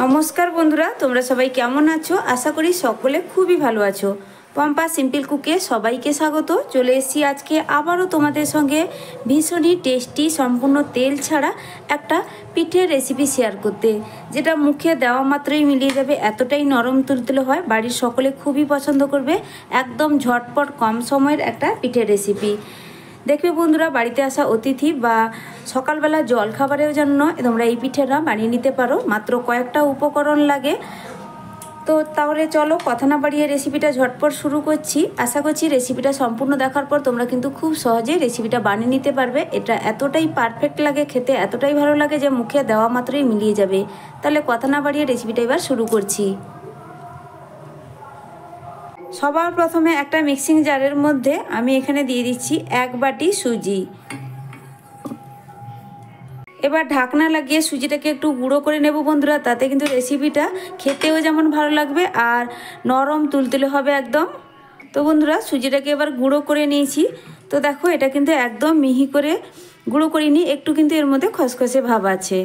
নমস্কার বন্ধুরা, তোমরা সবাই কেমন আছো? আশা করি সকলে খুবই ভালো আছো। পম্পা সিম্পল কুকে সবাইকে স্বাগত। চলে এসেছি আজকে আবারও তোমাদের সঙ্গে ভীষণই টেস্টি, সম্পূর্ণ তেল ছাড়া একটা পিঠের রেসিপি শেয়ার করতে, যেটা মুখে দেওয়া মাত্রই মিলিয়ে যাবে, এতটাই নরম তুলতুলে হয়, বাড়ির সকলে খুবই পছন্দ করবে। একদম ঝটপট কম সময়ের একটা পিঠের রেসিপি। দেখবে বন্ধুরা, বাড়িতে আসা অতিথি বা সকালবেলা জল খাবারের জন্য তোমরা এই পিঠেটা বানিয়ে নিতে পারো। মাত্র কয়েকটা উপকরণ লাগে। তো তাহলে চলো কথা না বাড়িয়ে রেসিপিটা ঝটপট শুরু করছি। আশা করছি রেসিপিটা সম্পূর্ণ দেখার পর তোমরা কিন্তু খুব সহজে রেসিপিটা বানিয়ে নিতে পারবে। এটা এতটাই পারফেক্ট লাগে, খেতে এতটাই ভালো লাগে যে মুখে দেওয়া মাত্রই মিলিয়ে যাবে। তাহলে কথা না বাড়িয়ে রেসিপিটা এবার শুরু করছি। সবার প্রথমে একটা মিক্সিং জারের মধ্যে আমি এখানে দিয়ে দিচ্ছি 1 বাটি সুজি। এবার ঢাকনা লাগিয়ে সুজিটাকে একটু গুঁড়ো করে নেব বন্ধুরা, তাতে কিন্তু রেসিপিটা খেতেও যেমন ভালো লাগবে আর নরম তুলতুলে হবে একদম। তো বন্ধুরা, সুজিটাকে এবার গুঁড়ো করে নিয়েছি। তো দেখো, এটা কিন্তু একদম মিহি করে গুঁড়ো করিনি, একটু কিন্তু এর মধ্যে খসখসে ভাব আছে।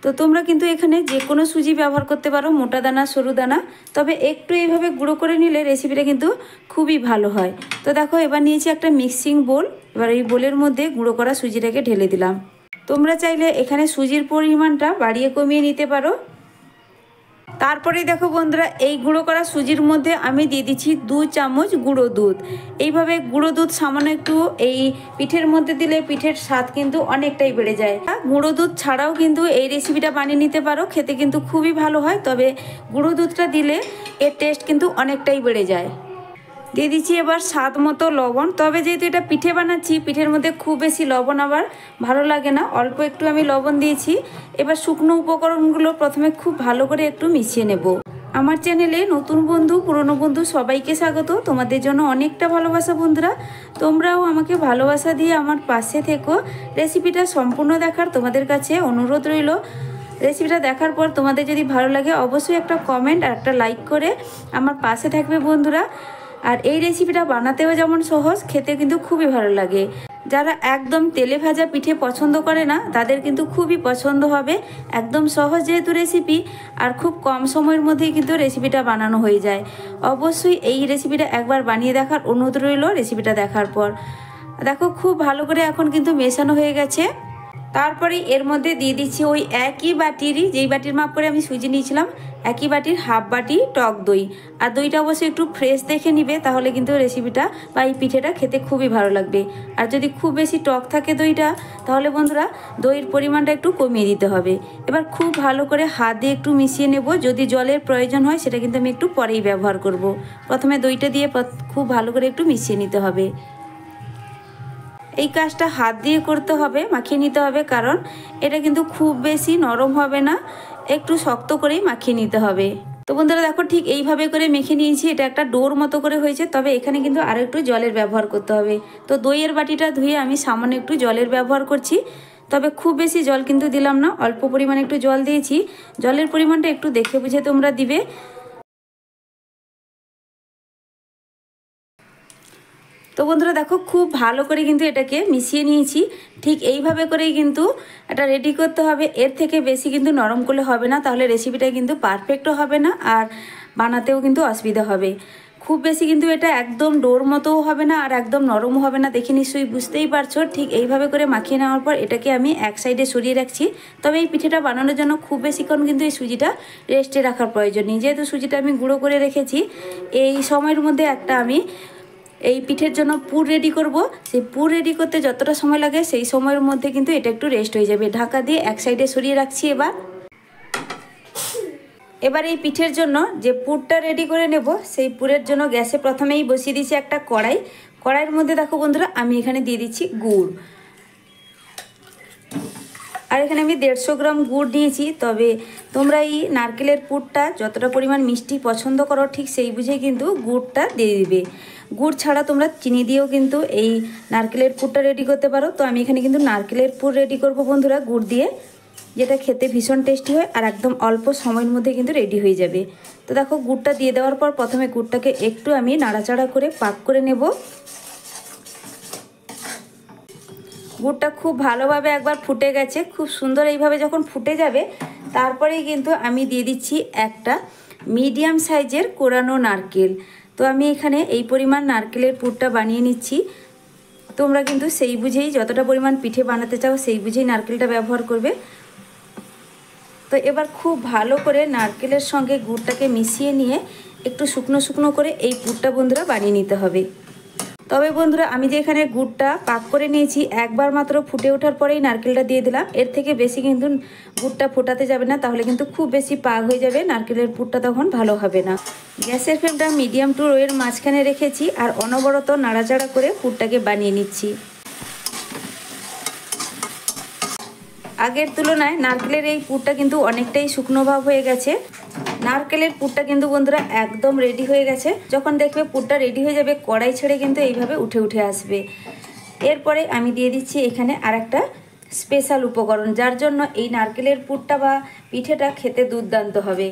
তো তোমরা কিন্তু এখানে যে কোনো সুজি ব্যবহার করতে পারো, মোটা দানা সরু দানা, তবে একটু এইভাবে গুঁড়ো করে নিলে রেসিপিটা কিন্তু খুবই ভালো হয়। তো দেখো, এবার নিয়েছি একটা মিক্সিং বোল। এবার এই বোলের মধ্যে গুঁড়ো করা সুজিটাকে ঢেলে দিলাম। তোমরা চাইলে এখানে সুজির পরিমাণটা বাড়িয়ে কমিয়ে নিতে পারো। তারপরে দেখো বন্ধুরা, এই গুঁড়ো করা সুজির মধ্যে আমি দিয়ে দিচ্ছি 2 চামচ গুঁড়ো দুধ। এইভাবে গুঁড়ো দুধ সামান্য একটু এই পিঠের মধ্যে দিলে পিঠের স্বাদ কিন্তু অনেকটাই বেড়ে যায়। গুঁড়ো দুধ ছাড়াও কিন্তু এই রেসিপিটা বানিয়ে নিতে পারো, খেতে কিন্তু খুবই ভালো হয়, তবে গুঁড়ো দুধটা দিলে এর টেস্ট কিন্তু অনেকটাই বেড়ে যায়। দিয়ে দিচ্ছি এবার স্বাদ মতো লবণ। তবে যেহেতু এটা পিঠে বানাচ্ছি, পিঠের মধ্যে খুব বেশি লবণ আবার ভালো লাগে না, অল্প একটু আমি লবণ দিয়েছি। এবার শুকনো উপকরণগুলো প্রথমে খুব ভালো করে একটু মিশিয়ে নেব। আমার চ্যানেলে নতুন বন্ধু, পুরনো বন্ধু সবাইকে স্বাগত। তোমাদের জন্য অনেকটা ভালোবাসা বন্ধুরা, তোমরাও আমাকে ভালোবাসা দিয়ে আমার পাশে থেকো। রেসিপিটা সম্পূর্ণ দেখার তোমাদের কাছে অনুরোধ রইল। রেসিপিটা দেখার পর তোমাদের যদি ভালো লাগে অবশ্যই একটা কমেন্ট আর একটা লাইক করে আমার পাশে থাকবে বন্ধুরা। আর এই রেসিপিটা বানাতেও যেমন সহজ, খেতে কিন্তু খুবই ভালো লাগে। যারা একদম তেলে ভাজা পিঠে পছন্দ করে না, তাদের কিন্তু খুবই পছন্দ হবে। একদম সহজ যেহেতু রেসিপি, আর খুব কম সময়ের মধ্যেই কিন্তু রেসিপিটা বানানো হয়ে যায়। অবশ্যই এই রেসিপিটা একবার বানিয়ে দেখার অনুরোধ রইল রেসিপিটা দেখার পর। দেখো, খুব ভালো করে এখন কিন্তু মেশানো হয়ে গেছে। তারপরে এর মধ্যে দিয়ে দিচ্ছি ওই একই বাটিরই, যেই বাটির মাপ করে আমি সুজি নিয়েছিলাম, একই বাটির হাফ বাটি টক দই। আর দইটা অবশ্যই একটু ফ্রেশ দেখে নিবে, তাহলে কিন্তু রেসিপিটা বা এই পিঠেটা খেতে খুবই ভালো লাগবে। আর যদি খুব বেশি টক থাকে দইটা, তাহলে বন্ধুরা দইয়ের পরিমাণটা একটু কমিয়ে দিতে হবে। এবার খুব ভালো করে হাত দিয়ে একটু মিশিয়ে নেব। যদি জলের প্রয়োজন হয় সেটা কিন্তু আমি একটু পরেই ব্যবহার করব। প্রথমে দইটা দিয়ে খুব ভালো করে একটু মিশিয়ে নিতে হবে। এই কাজটা হাত দিয়ে করতে হবে, মাখিয়ে নিতে হবে, কারণ এটা কিন্তু খুব বেশি নরম হবে না, একটু শক্ত করেই মাখিয়ে নিতে হবে। তো বন্ধুরা দেখো, ঠিক এইভাবে করে মেখে নিয়েছি, এটা একটা ডোর মতো করে হয়েছে। তবে এখানে কিন্তু আরও একটু জলের ব্যবহার করতে হবে। তো দইয়ের বাটিটা ধুয়ে আমি সামান্য একটু জলের ব্যবহার করছি, তবে খুব বেশি জল কিন্তু দিলাম না, অল্প পরিমাণে একটু জল দিয়েছি। জলের পরিমাণটা একটু দেখে বুঝে তোমরা দিবে। তো বন্ধুরা দেখো, খুব ভালো করে কিন্তু এটাকে মিশিয়ে নিয়েছি। ঠিক এইভাবে করেই কিন্তু এটা রেডি করতে হবে। এর থেকে বেশি কিন্তু নরম করলে হবে না, তাহলে রেসিপিটা কিন্তু পারফেক্টও হবে না আর বানাতেও কিন্তু অসুবিধা হবে। খুব বেশি কিন্তু এটা একদম ডোর মতোও হবে না আর একদম নরমও হবে না, দেখে নিশ্চয়ই বুঝতেই পারছো। ঠিক এইভাবে করে মাখিয়ে নেওয়ার পর এটাকে আমি এক সাইডে সরিয়ে রাখছি। তবে এই পিঠেটা বানানোর জন্য খুব বেশিক্ষণ কিন্তু এই সুজিটা রেস্টে রাখার প্রয়োজন নেই, যেহেতু সুজিটা আমি গুঁড়ো করে রেখেছি। এই সময়ের মধ্যে একটা আমি এই পিঠের জন্য পুর রেডি করব। সেই পুর রেডি করতে যতটা সময় লাগে সেই সময়ের মধ্যে কিন্তু এটা একটু রেস্ট হয়ে যাবে। ঢাকা দিয়ে এক সাইডে সরিয়ে রাখছি। এবার এই পিঠের জন্য যে পুরটা রেডি করে নেব, সেই পুরের জন্য গ্যাসে প্রথমেই বসিয়ে দিচ্ছি একটা কড়াই। কড়াইয়ের মধ্যে দেখো বন্ধুরা, আমি এখানে দিয়ে দিচ্ছি গুড়। আর এখানে আমি 150 গ্রাম গুড় নিয়েছি। তবে তোমরা এই নারকেলের পুরটা যতটা পরিমাণ মিষ্টি পছন্দ করো, ঠিক সেই বুঝে কিন্তু গুড়টা দিয়ে দিবে। গুড় ছাড়া তোমরা চিনি দিয়েও কিন্তু এই নারকেলের পুরটা রেডি করতে পারো। তো আমি এখানে কিন্তু নারকেলের পুর রেডি করব বন্ধুরা, গুড় দিয়ে, যেটা খেতে ভীষণ টেস্টি হয় আর একদম অল্প সময়ের মধ্যে কিন্তু রেডি হয়ে যাবে। তো দেখো, গুড়টা দিয়ে দেওয়ার পর প্রথমে গুড়টাকে একটু আমি নাড়াচাড়া করে পাক করে নেব। গুড়টা খুব ভালোভাবে একবার ফুটে গেছে, খুব সুন্দর। এইভাবে যখন ফুটে যাবে তারপরেই কিন্তু আমি দিয়ে দিচ্ছি একটা মিডিয়াম সাইজের কোরানো নারকেল। তো আমি এখানে এই পরিমাণ নারকেলের পুরটা বানিয়ে নিচ্ছি। তোমরা কিন্তু সেই বুঝেই যতটা পরিমাণ পিঠে বানাতে চাও সেই বুঝেই নারকেলটা ব্যবহার করবে। তো এবার খুব ভালো করে নারকেলের সঙ্গে গুড়টাকে মিশিয়ে নিয়ে একটু শুকনো শুকনো করে এই পুরটা বন্ধুরা বানিয়ে নিতে হবে। তবে বন্ধুরা আমি যে এখানে গুড়টা পাক করে নিয়েছি, একবার মাত্র ফুটে ওঠার পরেই নারকেলটা দিয়ে দিলাম। এর থেকে বেশি কিন্তু গুড়টা ফোটাতে যাবে না, তাহলে কিন্তু খুব বেশি পাক হয়ে যাবে, নারকেলের পুরটা তখন ভালো হবে না। গ্যাসের ফ্লেমটা মিডিয়াম টু লোয়ের মাঝখানে রেখেছি আর অনবরত নাড়াচাড়া করে পুরটাকে বানিয়ে নিচ্ছি। আগের তুলনায় নারকেলের এই পুরটা কিন্তু অনেকটাই শুকনো ভাব হয়ে গেছে। নারকেলের পুরটা কিন্তু বন্ধুরা একদম রেডি হয়ে গেছে। যখন দেখবে পুরটা রেডি হয়ে যাবে, কড়াই ছেড়ে কিন্তু এইভাবে উঠে উঠে আসবে। এরপরে আমি দিয়ে দিচ্ছি এখানে আর একটা স্পেশাল উপকরণ, যার জন্য এই নারকেলের পুরটা বা পিঠেটা খেতে দুর্দান্ত হবে।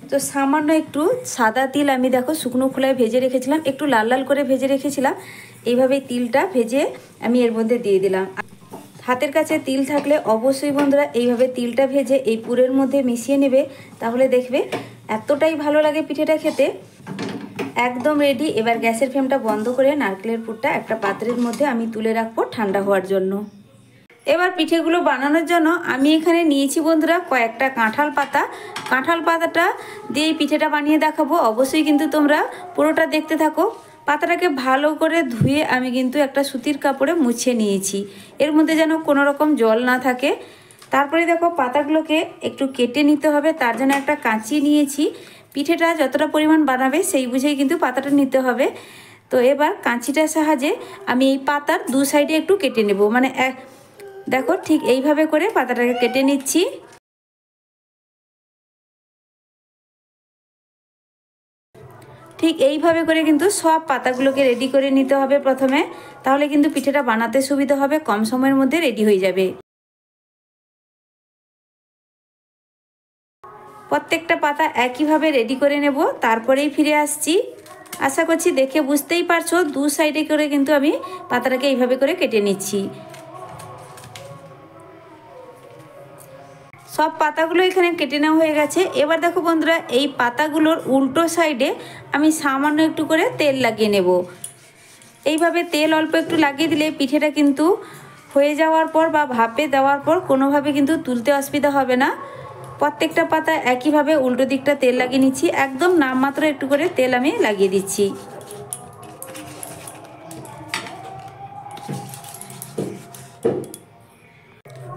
তো সামান্য একটু সাদা তিল আমি দেখো শুকনো খোলায় ভেজে রেখেছিলাম, একটু লাল লাল করে ভেজে রেখেছিলাম। এইভাবে তিলটা ভেজে আমি এর মধ্যে দিয়ে দিলাম। হাতের কাছে তিল থাকলে অবশ্যই বন্ধুরা এইভাবে তিলটা ভেজে এই পুরের মধ্যে মিশিয়ে নেবে, তাহলে দেখবে এতটাই ভালো লাগে পিঠেটা খেতে। একদম রেডি। এবার গ্যাসের ফ্লেমটা বন্ধ করে নারকেলের পুরটা একটা পাত্রের মধ্যে আমি তুলে রাখবো ঠান্ডা হওয়ার জন্য। এবার পিঠেগুলো বানানোর জন্য আমি এখানে নিয়েছি বন্ধুরা কয়েকটা কাঁঠাল পাতা। কাঁঠাল পাতাটা দিয়ে পিঠেটা বানিয়ে দেখাবো, অবশ্যই কিন্তু তোমরা পুরোটা দেখতে থাকো। পাতাটাকে ভালো করে ধুয়ে আমি কিন্তু একটা সুতির কাপড়ে মুছে নিয়েছি, এর মধ্যে যেন কোনো রকম জল না থাকে। তারপরে দেখো পাতাগুলোকে একটু কেটে নিতে হবে, তার জন্য একটা কাঁচি নিয়েছি। পিঠেটা যতটা পরিমাণ বানাবে সেই বুঝেই কিন্তু পাতাটা নিতে হবে। তো এবার কাঁচিটার সাহায্যে আমি এই পাতার দু সাইডে একটু কেটে নেব, মানে দেখো ঠিক এইভাবে করে পাতাটাকে কেটে নিচ্ছি। ঠিক এইভাবে করে কিন্তু সব পাতাগুলোকে রেডি করে নিতে হবে প্রথমে, তাহলে কিন্তু পিঠেটা বানাতে সুবিধা হবে, কম সময়ের মধ্যে রেডি হয়ে যাবে। প্রত্যেকটা পাতা একইভাবে রেডি করে নেব, তারপরেই ফিরে আসছি। আশা করছি দেখে বুঝতেই পারছো, দু সাইডে করে কিন্তু আমি পাতাটাকে এইভাবে করে কেটে নিচ্ছি। সব পাতাগুলো এখানে কেটে নেওয়া হয়ে গেছে। এবার দেখো বন্ধুরা এই পাতাগুলোর উল্টো সাইডে আমি সামান্য একটু করে তেল লাগিয়ে নেব। এইভাবে তেল অল্প একটু লাগিয়ে দিলে পিঠেটা কিন্তু হয়ে যাওয়ার পর বা ভাপে দেওয়ার পর কোনোভাবে কিন্তু তুলতে অসুবিধা হবে না। প্রত্যেকটা পাতা একইভাবে উল্টো দিকটা তেল লাগিয়ে নিচ্ছি, একদম নামমাত্র একটু করে তেল আমি লাগিয়ে দিচ্ছি।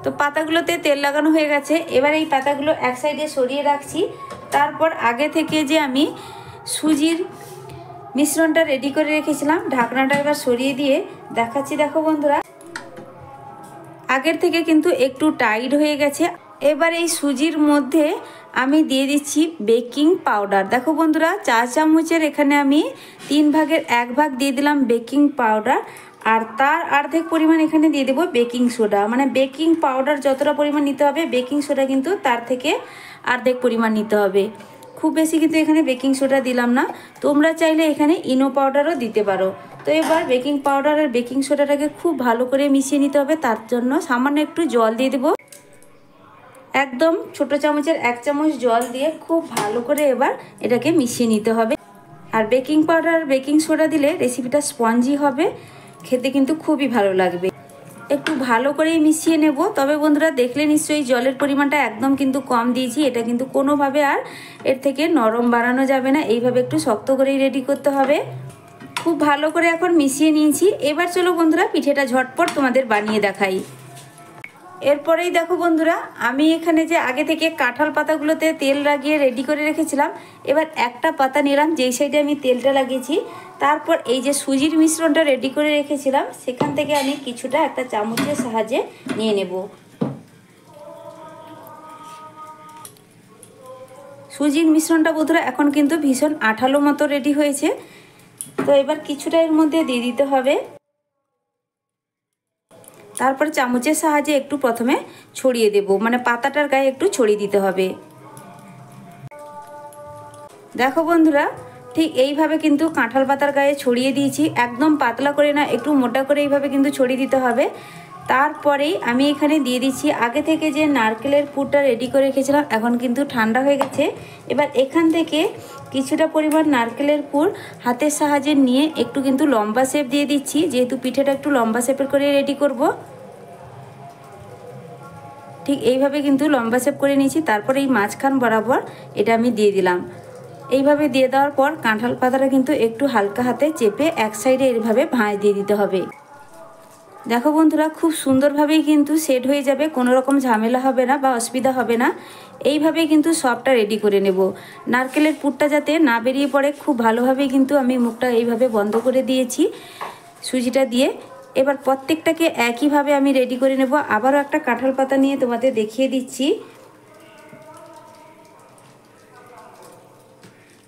তো পাতাগুলোতে তেল লাগানো হয়ে গেছে। এবার এই পাতাগুলো এক সাইডে সরিয়ে রাখছি। তারপর আগে থেকে যে আমি সুজির মিশ্রণটা রেডি করে রেখেছিলাম, ঢাকনাটা এবার সরিয়ে দিয়ে দেখাচ্ছি। দেখো বন্ধুরা আগের থেকে কিন্তু একটু টাইট হয়ে গেছে। এবার এই সুজির মধ্যে আমি দিয়ে দিচ্ছি বেকিং পাউডার। দেখো বন্ধুরা 4 চামচের এখানে আমি 3 ভাগের 1 ভাগ দিয়ে দিলাম বেকিং পাউডার, আর তার অর্ধেক পরিমাণ এখানে দিয়ে দেবো বেকিং সোডা। মানে বেকিং পাউডার যতটা পরিমাণ নিতে হবে, বেকিং সোডা কিন্তু তার থেকে অর্ধেক পরিমাণ নিতে হবে। খুব বেশি কিন্তু এখানে বেকিং সোডা দিলাম না, তোমরা চাইলে এখানে ইনো পাউডারও দিতে পারো। তো এবার বেকিং পাউডার আর বেকিং সোডাটাকে খুব ভালো করে মিশিয়ে নিতে হবে। তার জন্য সামান্য একটু জল দিয়ে দেবো, একদম ছোট চামচের 1 চামচ জল দিয়ে খুব ভালো করে এবার এটাকে মিশিয়ে নিতে হবে। আর বেকিং পাউডার আর বেকিং সোডা দিলে রেসিপিটা স্পঞ্জি হবে, খেতে কিন্তু খুবই ভালো লাগবে। একটু ভালো করেই মিশিয়ে নেব। তবে বন্ধুরা দেখলে নিশ্চয়ই জলের পরিমাণটা একদম কিন্তু কম দিয়েছি, এটা কিন্তু কোনোভাবে আর এর থেকে নরম বানানো যাবে না, এইভাবে একটু শক্ত করেই রেডি করতে হবে। খুব ভালো করে এখন মিশিয়ে নিয়েছি। এবার চলো বন্ধুরা পিঠেটা ঝটপট তোমাদের বানিয়ে দেখাই। এরপরেই দেখো বন্ধুরা আমি এখানে যে আগে থেকে কাঁঠাল পাতাগুলোতে তেল লাগিয়ে রেডি করে রেখেছিলাম, এবার একটা পাতা নিলাম যেই সাইডে আমি তেলটা লাগিয়েছি। তারপর এই যে সুজির মিশ্রণটা রেডি করে রেখেছিলাম সেখান থেকে আমি কিছুটা একটা চামচের সাহায্যে নিয়ে নেব। সুজির মিশ্রণটা বন্ধুরা এখন কিন্তু ভীষণ আঠালো মতো রেডি হয়েছে। তো এবার কিছুটা এর মধ্যে দিয়ে দিতে হবে। তারপর চামচের সাহায্যে একটু প্রথমে ছড়িয়ে দেব, মানে পাতাটার গায়ে একটু ছড়িয়ে দিতে হবে। দেখো বন্ধুরা ঠিক এইভাবে কিন্তু কাঁঠাল পাতার গায়ে ছড়িয়ে দিয়েছি, একদম পাতলা করে না, একটু মোটা করে এইভাবে কিন্তু ছড়িয়ে দিতে হবে। তারপরেই আমি এখানে দিয়ে দিচ্ছি আগে থেকে যে নারকেলের পুরটা রেডি করে রেখেছিলাম, এখন কিন্তু ঠান্ডা হয়ে গেছে। এবার এখান থেকে কিছুটা পরিমাণ নারকেলের পুর হাতের সাহায্যে নিয়ে একটু কিন্তু লম্বা শেপ দিয়ে দিচ্ছি, যেহেতু পিঠেটা একটু লম্বা শেপের করে রেডি করব। ঠিক এইভাবে কিন্তু লম্বা শেপ করে নিয়েছি। তারপরে এই মাঝখান বরাবর এটা আমি দিয়ে দিলাম। এইভাবে দিয়ে দেওয়ার পর কাঁঠাল পাতাটা কিন্তু একটু হালকা হাতে চেপে এক সাইডে এইভাবে ভাঁজ দিয়ে দিতে হবে। দেখো বন্ধুরা, খুব সুন্দরভাবেই কিন্তু সেট হয়ে যাবে, কোনো রকম ঝামেলা হবে না বা অসুবিধা হবে না। এইভাবেই কিন্তু সবটা রেডি করে নেব। নারকেলের পুরটা যাতে না বেরিয়ে পড়ে, খুব ভালোভাবেই কিন্তু আমি মুখটা এইভাবে বন্ধ করে দিয়েছি সুজিটা দিয়ে। এবার প্রত্যেকটাকে একইভাবে আমি রেডি করে নেব। আবারও একটা কাঁঠাল পাতা নিয়ে তোমাদের দেখিয়ে দিচ্ছি।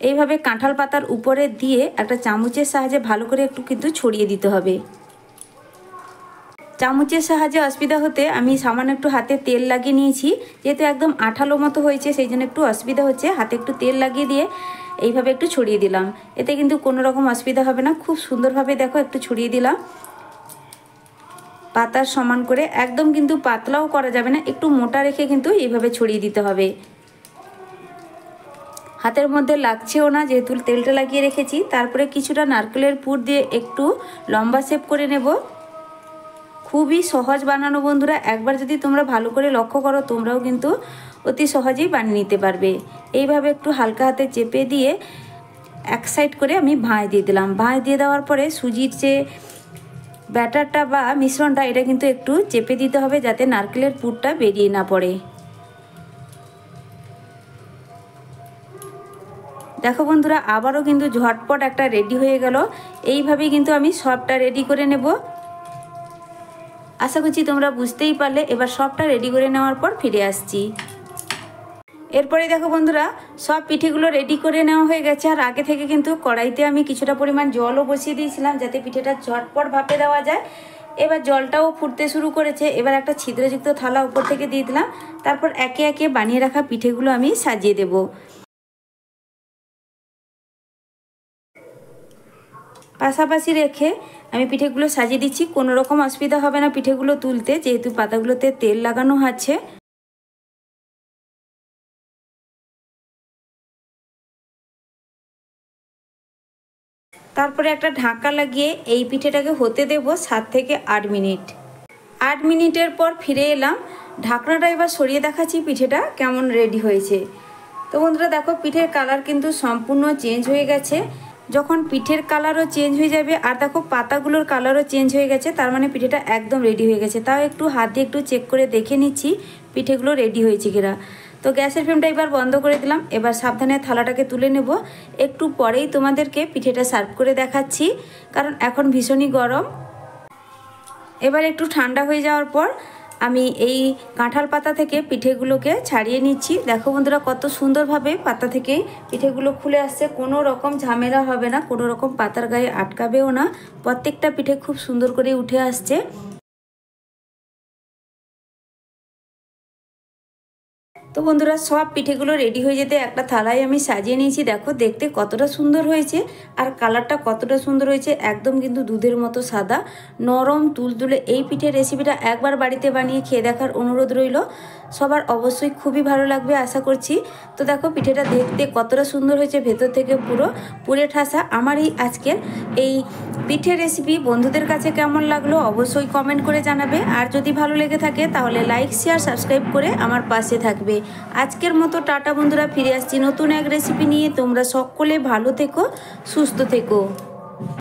এইভাবে কাঁঠাল পাতার উপরে দিয়ে একটা চামচের সাহায্যে ভালো করে একটু কিন্তু ছড়িয়ে দিতে হবে। চামচের সাহায্যে অসুবিধা হতে আমি সামান্য একটু হাতে তেল লাগিয়ে নিয়েছি, যেহেতু একদম আঠালো মতো হয়েছে সেই জন্য একটু অসুবিধা হচ্ছে। হাতে একটু তেল লাগিয়ে দিয়ে এইভাবে একটু ছড়িয়ে দিলাম, এতে কিন্তু কোনো রকম অসুবিধা হবে না। খুব সুন্দরভাবে দেখো একটু ছড়িয়ে দিলাম পাতার সমান করে। একদম কিন্তু পাতলাও করা যাবে না, একটু মোটা রেখে কিন্তু এইভাবে ছড়িয়ে দিতে হবে। হাতের মধ্যে লাগছেও না যেহেতু তেলটা লাগিয়ে রেখেছি। তারপরে কিছুটা নারকেলের পুর দিয়ে একটু লম্বা শেপ করে নেব। খুবই সহজ বানানো বন্ধুরা, একবার যদি তোমরা ভালো করে লক্ষ্য করো তোমরাও কিন্তু অতি সহজেই বানিয়ে নিতে পারবে। এইভাবে একটু হালকা হাতে চেপে দিয়ে এক সাইড করে আমি ভাঁজ দিয়ে দিলাম। ভাঁজ দিয়ে দেওয়ার পরে সুজির যে ব্যাটারটা বা মিশ্রণটা, এটা কিন্তু একটু চেপে দিতে হবে যাতে নারকেলের পুরটা বেরিয়ে না পড়ে। দেখো বন্ধুরা, আবারও কিন্তু ঝটপট একটা রেডি হয়ে গেল। এইভাবেই কিন্তু আমি সবটা রেডি করে নেব। আশা করছি তোমরা বুঝতেই পারলে। এবার সবটা রেডি করে নেওয়ার পর ফিরে আসছি। এরপরে দেখো বন্ধুরা, সব পিঠেগুলো রেডি করে নেওয়া হয়ে গেছে। আর আগে থেকে কিন্তু কড়াইতে আমি কিছুটা পরিমাণ জলও বসিয়ে দিয়েছিলাম যাতে পিঠেটা ঝটপট ভাপে দেওয়া যায়। এবার জলটাও ফুটতে শুরু করেছে। এবার একটা ছিদ্রযুক্ত থালা উপর থেকে দিয়ে দিলাম। তারপর একে একে বানিয়ে রাখা পিঠেগুলো আমি সাজিয়ে দেব। পাশাপাশি রেখে আমি পিঠেগুলো সাজিয়ে দিচ্ছি। কোনো রকম অসুবিধা হবে না পিঠেগুলো তুলতে, যেহেতু পাতাগুলোতে তেল লাগানো আছে। তারপরে একটা ঢাকা লাগিয়ে এই পিঠেটাকে হতে দেব 7 থেকে 8 মিনিট। 8 মিনিটের পর ফিরে এলাম। ঢাকনাটা এবার সরিয়ে দেখাচ্ছি পিঠেটা কেমন রেডি হয়েছে। তো বন্ধুরা দেখো, পিঠের কালার কিন্তু সম্পূর্ণ চেঞ্জ হয়ে গেছে। যখন পিঠের কালারও চেঞ্জ হয়ে যাবে আর দেখো পাতাগুলোর কালারও চেঞ্জ হয়ে গেছে, তার মানে পিঠেটা একদম রেডি হয়ে গেছে। তাও একটু হাত দিয়ে একটু চেক করে দেখে নিচ্ছি পিঠেগুলো রেডি হয়েছে কিনা। তো গ্যাসের ফ্লেমটা এবার বন্ধ করে দিলাম। এবার সাবধানে থালাটাকে তুলে নেব। একটু পরেই তোমাদেরকে পিঠেটা সার্ভ করে দেখাচ্ছি, কারণ এখন ভীষণই গরম। এবার একটু ঠান্ডা হয়ে যাওয়ার পর আমি এই কাঁঠাল পাতা থেকে পিঠেগুলোকে ছাড়িয়ে নিচ্ছি। দেখো বন্ধুরা, কত সুন্দরভাবে পাতা থেকে পিঠেগুলো খুলে আসছে। কোনো রকম ঝামেলা হবে না, কোনো রকম পাতার গায়ে আটকাবেও না। প্রত্যেকটা পিঠে খুব সুন্দর করে উঠে আসছে। তো বন্ধুরা, সব পিঠেগুলো রেডি হয়ে যেতে একটা থালায় আমি সাজিয়ে নিয়েছি। দেখো দেখতে কতটা সুন্দর হয়েছে আর কালারটা কতটা সুন্দর হয়েছে। একদম কিন্তু দুধের মতো সাদা, নরম তুলতুলে। এই পিঠের রেসিপিটা একবার বাড়িতে বানিয়ে খেয়ে দেখার অনুরোধ রইল। সবার অবশ্যই খুবই ভালো লাগবে আশা করছি। তো দেখো পিঠেটা দেখতে কতটা সুন্দর হয়েছে, ভেতর থেকে পুরো পুরে ঠাসা। আমার এই আজকের এই পিঠের রেসিপি বন্ধুদের কাছে কেমন লাগলো অবশ্যই কমেন্ট করে জানাবে। আর যদি ভালো লেগে থাকে তাহলে লাইক, শেয়ার, সাবস্ক্রাইব করে আমার পাশে থাকবে। আজকের মতো টাটা বন্ধুরা, ফিরে আসছি নতুন এক রেসিপি নিয়ে। তোমরা সকলে ভালো থেকো, সুস্থ থেকো।